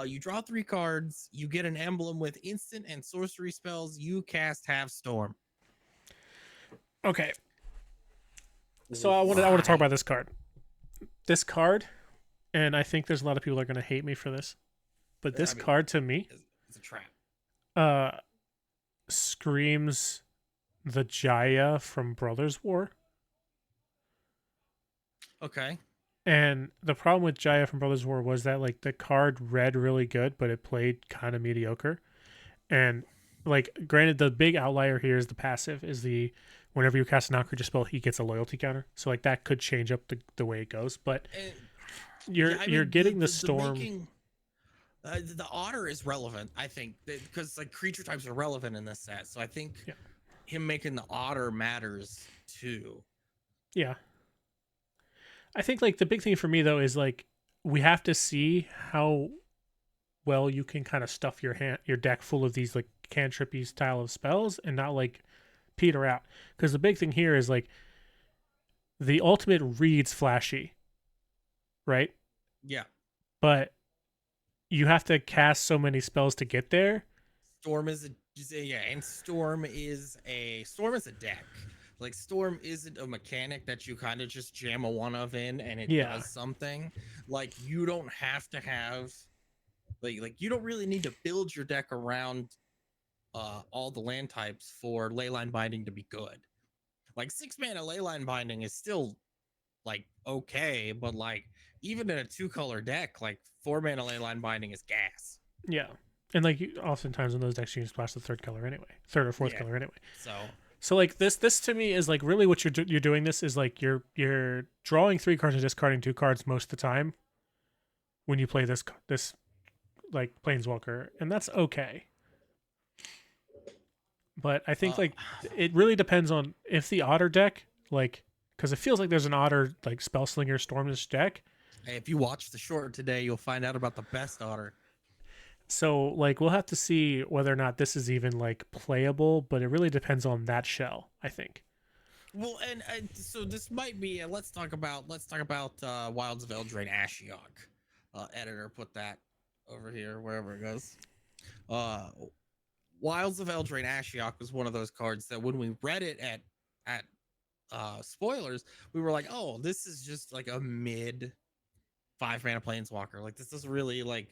You draw 3 cards. You get an emblem with instant and sorcery spells. You cast Have Storm. Okay. So I want to talk about this card. This card, and I think there's a lot of people that are going to hate me for this, but this card to me, it's a trap. Screams the Jaya from Brothers War. Okay. And the problem with Jaya from Brothers War was that like the card read really good, but it played kind of mediocre. And like, granted, the big outlier here is the passive. Is the whenever you cast a non-creature spell, he gets a loyalty counter. So like that could change up the way it goes. But you're getting the storm. The otter is relevant, I think, because like creature types are relevant in this set. So I think him making the otter matters too. Yeah. I think like the big thing for me though is like we have to see how well you can kind of stuff your deck full of these like cantrippy style of spells and not like peter out. Because the big thing here is like the ultimate reads flashy, right? Yeah. But you have to cast so many spells to get there. Storm is and Storm is a deck. Like Storm isn't a mechanic that you kind of just jam a one of in and it does something. Like you don't have to have Like you don't really need to build your deck around all the land types for leyline binding to be good. Like 6 mana leyline binding is still like okay, but like even in a 2-color deck, like 4 mana leyline binding is gas. Yeah. And like oftentimes in those decks you can splash the third color anyway, third or fourth Yeah. color anyway. So like this to me is like really what you're doing. This is like you're drawing 3 cards and discarding 2 cards most of the time when you play this like planeswalker, and that's okay. But I think like it really depends on if the otter deck, like, because it feels like there's an otter like Spellslinger Stormish deck. hey, if you watch the short today, you'll find out about the best otter. So like we'll have to see whether or not this is even like playable, but it really depends on that shell, I think. Well, and so this might be. Let's talk about Wilds of Eldraine Ashiok. Editor, put that over here wherever it goes. Wilds of Eldraine Ashiok was one of those cards that when we read it at spoilers, we were like, oh, this is just like a mid 5-mana planeswalker. Like this is really like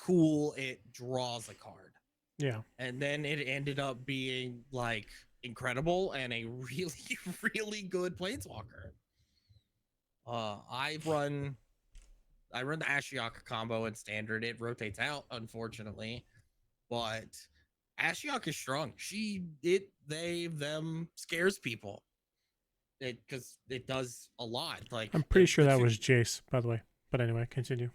cool. It draws a card. Yeah. And then it ended up being like incredible and a really, really good planeswalker. I run the Ashiok combo in standard. It rotates out, unfortunately, but Ashiok is strong. Them scares people. Because it does a lot. Like I'm pretty sure that was Jace, by the way. But anyway, continue.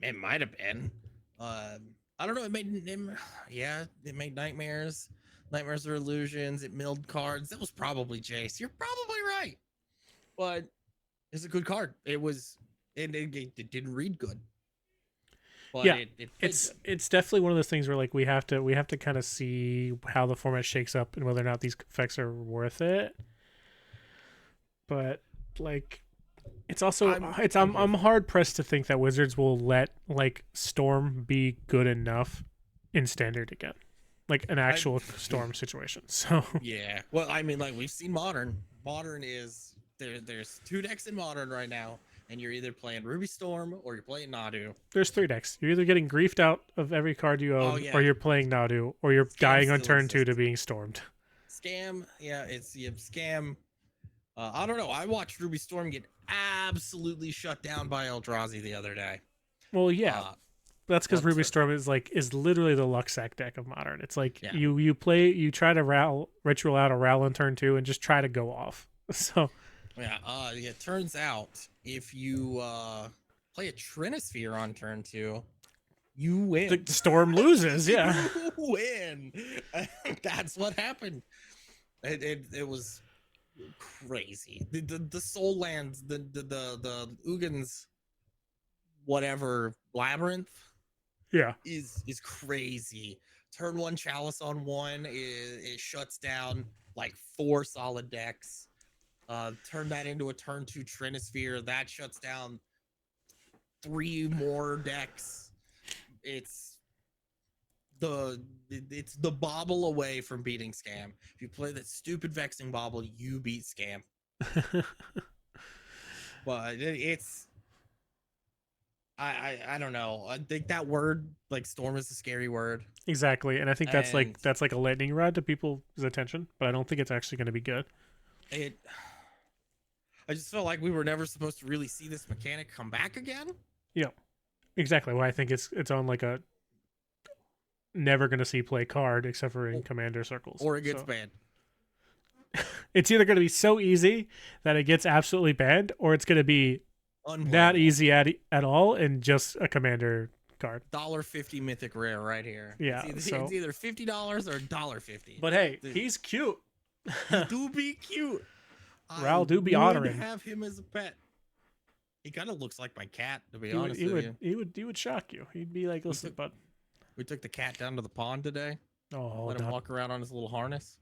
It might have been. I don't know. It made nightmares. Nightmares or illusions. It milled cards. That was probably Jace. You're probably right. But it's a good card. It was. It didn't read good. But yeah, it's definitely one of those things where like we have to kind of see how the format shakes up and whether or not these effects are worth it. But like, it's also I'm hard pressed to think that Wizards will let like Storm be good enough in standard again, like an actual Storm situation. So yeah, well, I mean, like we've seen Modern. Modern is there's 2 decks in Modern right now, and you're either playing Ruby Storm or you're playing Nadu. There's 3 decks. You're either getting griefed out of every card you own, or you're playing Nadu, or you're dying on turn 2 to being stormed. Scam, Scam. I don't know. I watched Ruby Storm get absolutely shut down by Eldrazi the other day. Well, yeah. That's because Ruby Storm is literally the Luxac deck of Modern. It's like you try to ritual out a Ral on turn 2 and just try to go off. So it turns out if you play a Trinisphere on turn 2, you win. The Storm loses, yeah. You win. That's what happened. It was crazy. The Soul Lands, the Ugin's whatever Labyrinth, is crazy. Turn 1 Chalice on 1 it shuts down like 4 solid decks. Turn that into a turn 2 Trinisphere that shuts down 3 more decks. It's the bauble away from beating Scam. If you play that stupid Vexing Bauble, you beat Scam. But it's I don't know. I think that word like Storm is a scary word. Exactly, and I think that's like a lightning rod to people's attention, but I don't think it's actually going to be good. I just felt like we were never supposed to really see this mechanic come back again. Yeah, exactly. Why I think it's on like a never going to see play card except for in commander circles, or it gets banned. It's either going to be so easy that it gets absolutely banned, or it's going to be not easy at all and just a commander card. $1.50 mythic rare right here. Yeah, it's either $50 or $1.50. But hey, he's cute. He do be cute. Ral do be honoring. Have him as a pet. He kind of looks like my cat, to be honest with you. He would shock you. He'd be like, listen, bud. We took the cat down to the pond today. Let him walk around on his little harness.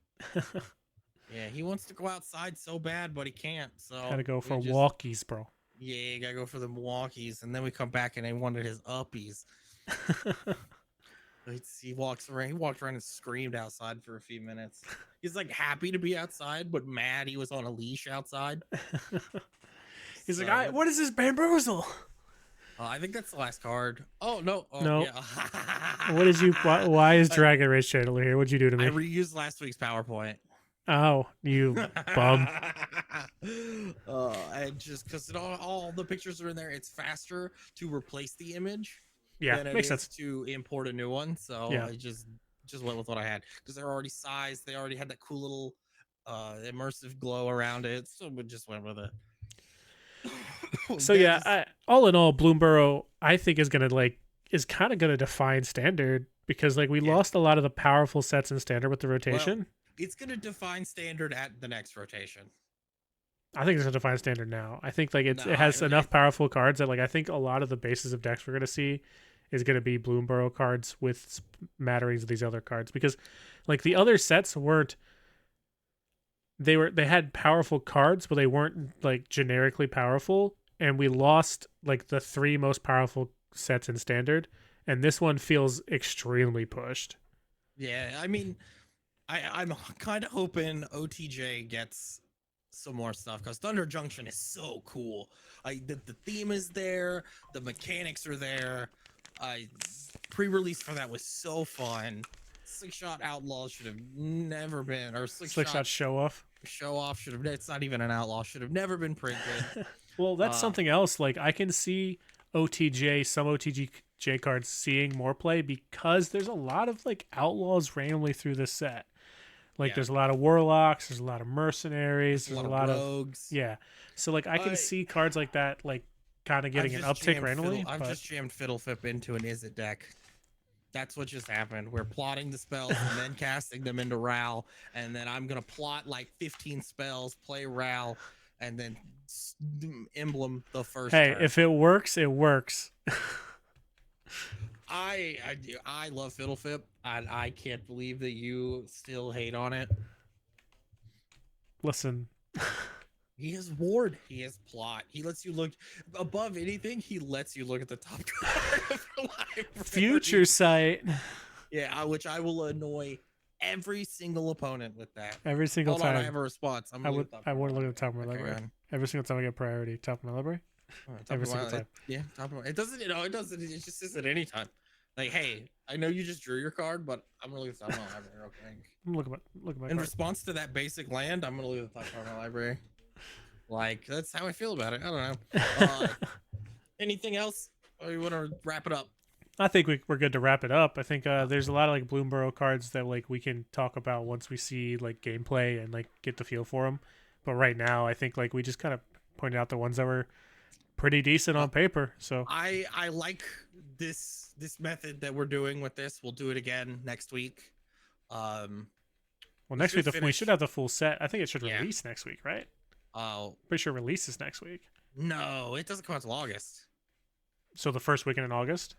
Yeah, he wants to go outside so bad, but he can't. So gotta go for walkies, bro. Yeah, you gotta go for the walkies, and then we come back and they wanted his uppies. He walked around and screamed outside for a few minutes. He's like happy to be outside, but mad he was on a leash outside. He's like, what is this bamboozle? I think that's the last card. Oh no! Oh No. yeah. What did you? Why is Dragon Rage Chandler here? What'd you do to I me? reused last week's PowerPoint. Oh, you bum. And just because all the pictures are in there, it's faster to replace the image Yeah, than it makes is sense. to import a new one. So Yeah. I just went with what I had because they're already sized. They already had that cool little immersive glow around it, so we just went with it. So Then yeah, just all in all, Bloomburrow I think is kind of gonna define standard because like we yeah. lost a lot of the powerful sets in standard with the Well, rotation. it's gonna define standard at the next rotation. I think it's gonna define standard now. I think like No, it has enough powerful cards that like I think a lot of the bases of decks we're gonna see is gonna be Bloomburrow cards with matterings of these other cards because like the other sets weren't they had powerful cards but they weren't like generically powerful, and we lost like the three most powerful sets in standard, and this one feels extremely pushed. yeah. I mean, I'm kind of hoping OTJ gets some more stuff because Thunder Junction is so cool. The theme is there, the mechanics are there. I pre-release for that was so fun. Six Shot Outlaws should have never been, or Six Slick shot Shot show off. Show Off should have. It's not even an outlaw. Should have never been printed. Well, that's Uh, something else. Like I can see some OTJ cards seeing more play because there's a lot of like outlaws randomly through this set. Like yeah, there's a lot of warlocks, there's a lot of mercenaries, there's there's a a lot lot of of rogues. yeah. So like I can see cards like that like kind of I've getting an just uptick jammed randomly. I've But just jammed Fiddlefip into an Is It deck. That's what just happened. We're plotting the spells and then casting them into Ral, and then I'm gonna plot like 15 spells, play Ral, and then emblem the first hey, turn. if it works, it works. I love Fiddlefip. I can't believe that you still hate on it. Listen, He has ward. He has plot. He lets you look above anything. He lets you look at the top card of the library. future sight Yeah, which I will annoy every single opponent with that. every single Hold on, I time. have a response. I'm I gonna would look at I top want of to look at the top of my okay, library. man. Every single time I get priority, top of my library. Top Every of single time. yeah, top of it doesn't. It doesn't. It just isn't any time. Like, hey, I know you just drew your card, but I'm gonna look at the top of my library real quick. Look at my In card. response to that basic land, I'm gonna look at the top of my library. Like, that's how I feel about it. I don't know. Anything else? Or you want to wrap it up? I think we're good to wrap it up. I think there's a lot of like Bloomburrow cards that like we can talk about once we see like gameplay and like get the feel for them. But right now, I think like we just kind of pointed out the ones that were pretty decent on paper. So I like this method that we're doing with this. We'll do it again next week. well, next week we should have the full set. I think it should Yeah. release next week, right? Oh Pretty sure it releases next week. no, it doesn't come out till August. So the first weekend in August.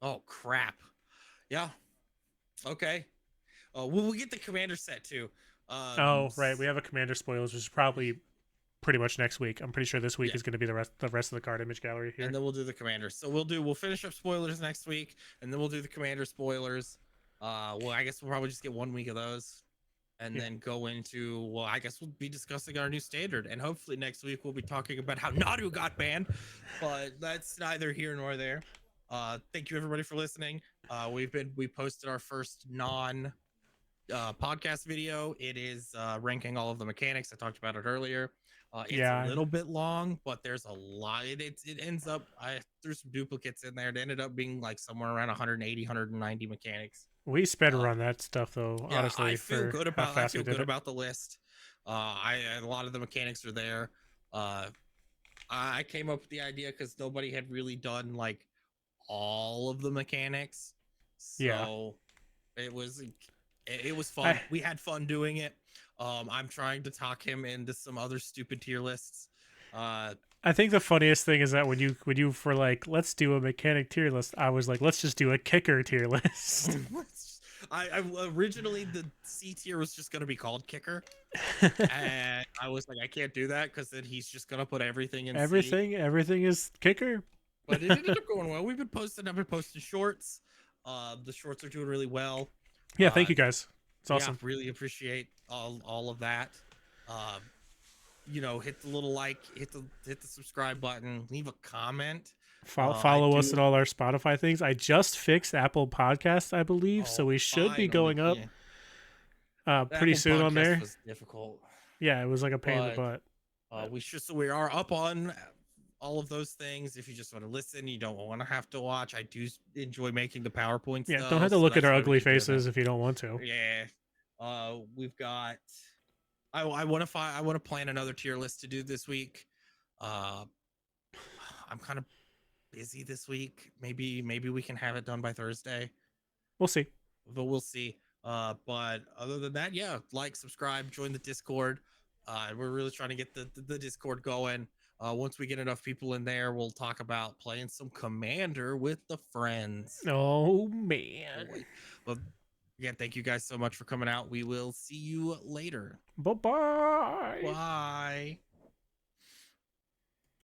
Oh crap. Yeah. Okay. We'll get the commander set too. Oh, right. We have a commander spoilers, which is probably pretty much next week. I'm pretty sure this week Yeah. is going to be the rest of the card image gallery here. And then we'll do the commanders. So we'll finish up spoilers next week, and then we'll do the commander spoilers. Well, I guess we'll probably just get 1 week of those, and then go into, well, I guess we'll be discussing our new standard, and hopefully next week we'll be talking about how Nadu got banned, but that's neither here nor there. Thank you everybody for listening. We posted our first non podcast video. It is ranking all of the mechanics. I talked about it earlier. It's a little bit long, but there's a lot. It ends up, I threw some duplicates in there. It ended up being like somewhere around 180, 190 mechanics. We sped run that stuff though. Yeah, Honestly, I feel good about. I feel good it. about the list. A lot of the mechanics are there. I came up with the idea because nobody had really done like all of the mechanics. So it was fun. We had fun doing it. I'm trying to talk him into some other stupid tier lists. I think the funniest thing is that when you were like, let's do a mechanic tier list, I was like, let's just do a kicker tier list. I originally the C tier was just gonna be called kicker, and I was like, I can't do that because then he's just gonna put everything in. Everything is kicker. But it ended up going well. I've been posting shorts. The shorts are doing really well. Yeah, thank you guys. It's awesome. Yeah, really appreciate all of that. Hit the little like, hit the subscribe button, leave a comment. I Follow us do. at all our Spotify things. I just fixed Apple Podcasts, I believe, so Oh, we should be finally. going up Yeah. The pretty Apple soon on Podcast there. was difficult, Yeah, it was like a pain in the but butt. But we are up on all of those things. If you just want to listen, you don't want to have to watch. I do enjoy making the PowerPoints yeah, don't though, have to so look at that's our why we ugly keep doing that. faces if you don't want to. Yeah. We've got. I want to find. I want to plan another tier list to do this week. Uh, I'm kind of busy this week. Maybe we can have it done by Thursday, We'll see. but we'll see. But other than that, yeah, like, subscribe, join the Discord. We're really trying to get the Discord going. Once we get enough people in there, we'll talk about playing some Commander with the friends. Oh man. Boy. But again, thank you guys so much for coming out. We will see you later. Bye-bye. Bye.